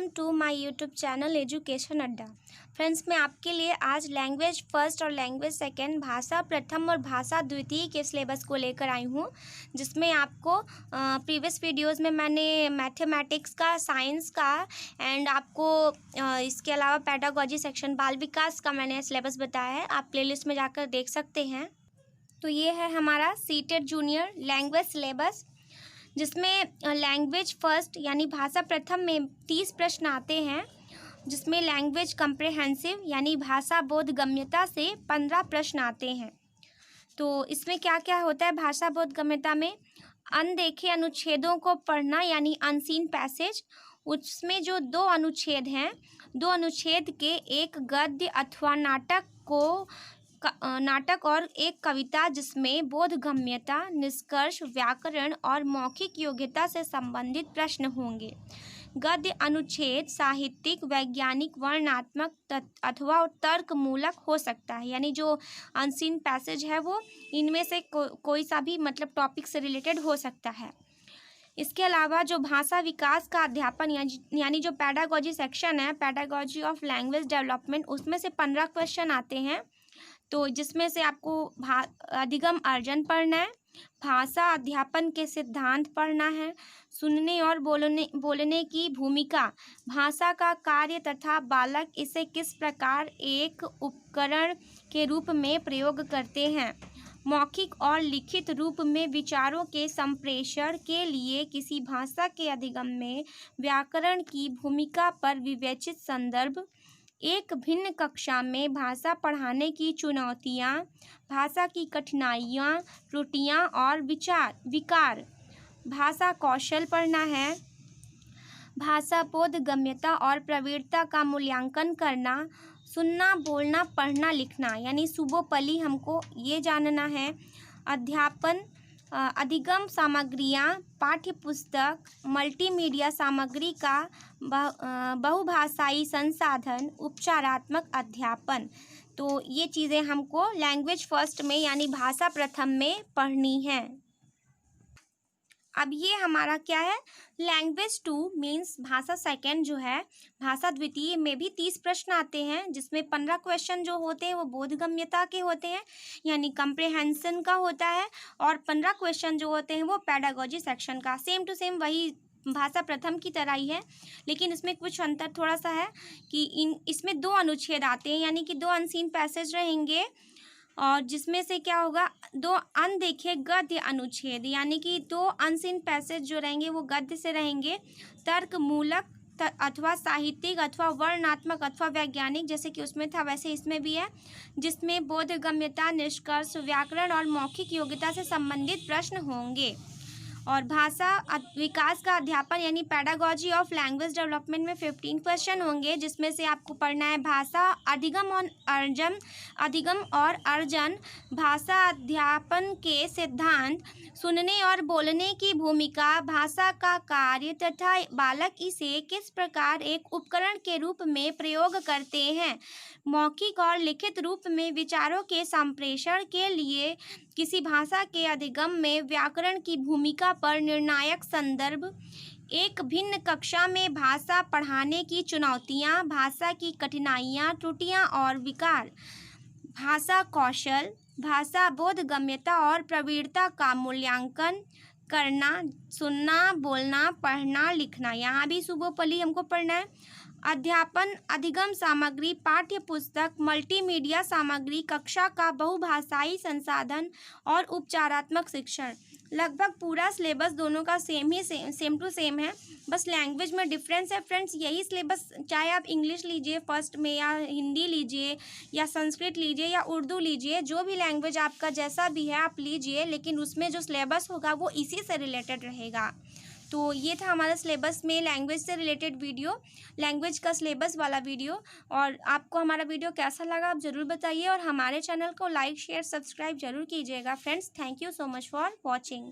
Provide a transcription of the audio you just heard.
To my YouTube channel education Adda. Friends, मैं आपके लिए आज लैंग्वेज फर्स्ट और लैंग्वेज सेकंड, भाषा प्रथम और भाषा द्वितीय के सिलेबस को लेकर आई हूँ, जिसमें आपको प्रीवियस वीडियोस में मैंने मैथमेटिक्स का, साइंस का एंड आपको इसके अलावा पेडागोजी सेक्शन, बाल विकास का मैंने सिलेबस बताया है। आप प्लेलिस्ट में जाकर देख सकते हैं। तो ये है हमारा सीटेड जूनियर लैंग्वेज सिलेबस, जिसमें लैंग्वेज फर्स्ट यानी भाषा प्रथम में 30 प्रश्न आते हैं, जिसमें लैंग्वेज कम्प्रेहेंसिव यानी भाषा बोधगम्यता से 15 प्रश्न आते हैं। तो इसमें क्या क्या होता है भाषा बोधगम्यता में? अनदेखे अनुच्छेदों को पढ़ना यानी अनसीन पैसेज। उसमें जो 2 अनुच्छेद हैं, 2 अनुच्छेद के एक गद्य अथवा नाटक और एक कविता, जिसमें बोधगम्यता, निष्कर्ष, व्याकरण और मौखिक योग्यता से संबंधित प्रश्न होंगे। गद्य अनुच्छेद साहित्यिक, वैज्ञानिक, वर्णनात्मक अथवा तर्कमूलक हो सकता है, यानी जो अनसीन पैसेज है वो इनमें से कोई सा भी मतलब टॉपिक से रिलेटेड हो सकता है। इसके अलावा जो भाषा विकास का अध्यापन यानी जो पेडागोजी सेक्शन है, पेडागोजी ऑफ लैंग्वेज डेवलपमेंट, उसमें से 15 क्वेश्चन आते हैं। तो जिसमें से आपको अधिगम अर्जन पढ़ना है, भाषा अध्यापन के सिद्धांत पढ़ना है, सुनने और बोलने की भूमिका, भाषा का कार्य तथा बालक इसे किस प्रकार एक उपकरण के रूप में प्रयोग करते हैं, मौखिक और लिखित रूप में विचारों के संप्रेषण के लिए किसी भाषा के अधिगम में व्याकरण की भूमिका पर विवेचित संदर्भ, एक भिन्न कक्षा में भाषा पढ़ाने की चुनौतियाँ, भाषा की कठिनाइयाँ, त्रुटियाँ और विकार, भाषा कौशल पढ़ना है, भाषा बोधगम्यता और प्रवीणता का मूल्यांकन करना, सुनना, बोलना, पढ़ना, लिखना यानी सुबोपली हमको ये जानना है, अध्यापन, अधिगम सामग्रियाँ, पाठ्य पुस्तक, मल्टीमीडिया सामग्री का बहुभाषाई संसाधन, उपचारात्मक अध्यापन। तो ये चीज़ें हमको लैंग्वेज फर्स्ट में यानी भाषा प्रथम में पढ़नी है। अब ये हमारा क्या है, लैंग्वेज 2 मीन्स भाषा सेकंड जो है, भाषा द्वितीय में भी 30 प्रश्न आते हैं, जिसमें 15 क्वेश्चन जो होते हैं वो बोधगम्यता के होते हैं यानी कंप्रेहेंशन का होता है, और 15 क्वेश्चन जो होते हैं वो पेडागोजी सेक्शन का, सेम टू सेम वही भाषा प्रथम की तरह ही है। लेकिन इसमें कुछ अंतर थोड़ा सा है कि इसमें 2 अनुच्छेद आते हैं, यानी कि 2 अनसीन पैसेज रहेंगे, और जिसमें से क्या होगा, 2 अनदेखे गद्य अनुच्छेद यानी कि 2 अनसीन पैसेज जो रहेंगे वो गद्य से रहेंगे, तर्कमूलक अथवा साहित्यिक अथवा वर्णनात्मक अथवा वैज्ञानिक, जैसे कि उसमें था वैसे इसमें भी है, जिसमें बोधगम्यता, निष्कर्ष, व्याकरण और मौखिक योग्यता से संबंधित प्रश्न होंगे। और भाषा विकास का अध्यापन यानी पेडागोजी ऑफ लैंग्वेज डेवलपमेंट में 15 क्वेश्चन होंगे, जिसमें से आपको पढ़ना है भाषा अधिगम और अर्जन, भाषा अध्यापन के सिद्धांत, सुनने और बोलने की भूमिका, भाषा का कार्य तथा बालक इसे किस प्रकार एक उपकरण के रूप में प्रयोग करते हैं, मौखिक और लिखित रूप में विचारों के संप्रेषण के लिए किसी भाषा के अधिगम में व्याकरण की भूमिका पर निर्णायक संदर्भ, एक भिन्न कक्षा में भाषा पढ़ाने की चुनौतियाँ, भाषा की कठिनाइयाँ, त्रुटियाँ और विकार, भाषा कौशल, भाषा बोधगम्यता और प्रवीणता का मूल्यांकन करना, सुनना, बोलना, पढ़ना, लिखना, यहाँ भी सुबोपली हमको पढ़ना है, अध्यापन, अधिगम सामग्री, पाठ्य पुस्तक, मल्टीमीडिया सामग्री, कक्षा का बहुभाषाई संसाधन और उपचारात्मक शिक्षण। लगभग पूरा सिलेबस दोनों का सेम टू सेम है, बस लैंग्वेज में डिफरेंस है। फ्रेंड्स, यही सिलेबस चाहे आप इंग्लिश लीजिए फर्स्ट में, या हिंदी लीजिए, या संस्कृत लीजिए, या उर्दू लीजिए, जो भी लैंग्वेज आपका जैसा भी है आप लीजिए, लेकिन उसमें जो सिलेबस होगा वो इसी से रिलेटेड रहेगा। तो ये था हमारा सिलेबस में लैंग्वेज से रिलेटेड वीडियो, लैंग्वेज का सिलेबस वाला वीडियो। और आपको हमारा वीडियो कैसा लगा आप ज़रूर बताइए, और हमारे चैनल को लाइक, शेयर, सब्सक्राइब जरूर कीजिएगा। Friends, thank you so much for watching.